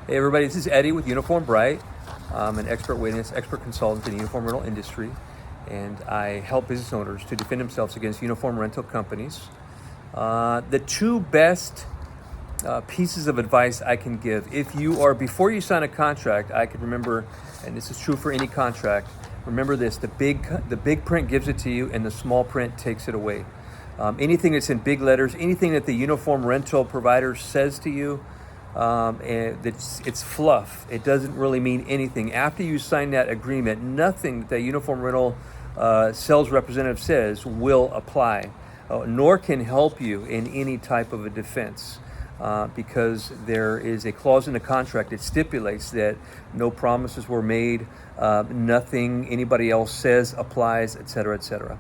Hey everybody, this is Eddie with Uniform Bright. I'm an expert witness, expert consultant in the uniform rental industry, and I help business owners to defend themselves against uniform rental companies. The two best pieces of advice I can give, if you are, before you sign a contract, I could remember, and this is true for any contract, remember this, the big print gives it to you and the small print takes it away. Anything that's in big letters, anything that the uniform rental provider says to you, and it's fluff. It doesn't really mean anything. After you sign that agreement, nothing that the uniform rental sales representative says will apply, nor can help you in any type of a defense, because there is a clause in the contract that stipulates that no promises were made, nothing anybody else says applies, etc., etc.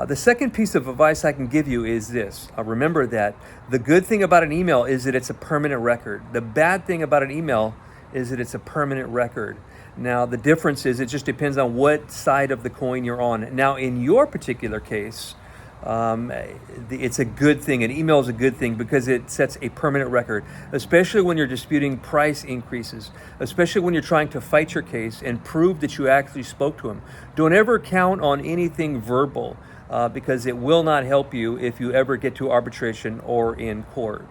The second piece of advice I can give you is this. Remember that the good thing about an email is that it's a permanent record. The bad thing about an email is that it's a permanent record. Now, the difference is it just depends on what side of the coin you're on. Now, in your particular case, it's a good thing. An email is a good thing because it sets a permanent record, especially when you're disputing price increases, especially when you're trying to fight your case and prove that you actually spoke to him. Don't ever count on anything verbal. Because it will not help you if you ever get to arbitration or in court,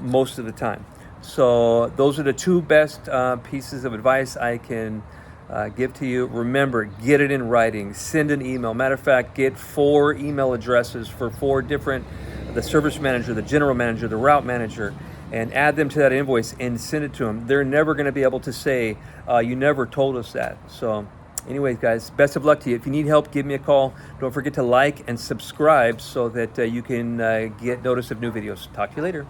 most of the time. So those are the two best pieces of advice I can give to you. Remember, get it in writing, send an email. Matter of fact, get 4 email addresses for 4 different, the service manager, the general manager, the route manager, and add them to that invoice and send it to them. They're never going to be able to say, you never told us that. So anyways, guys, best of luck to you. If you need help, give me a call. Don't forget to like and subscribe so that you can get notice of new videos. Talk to you later.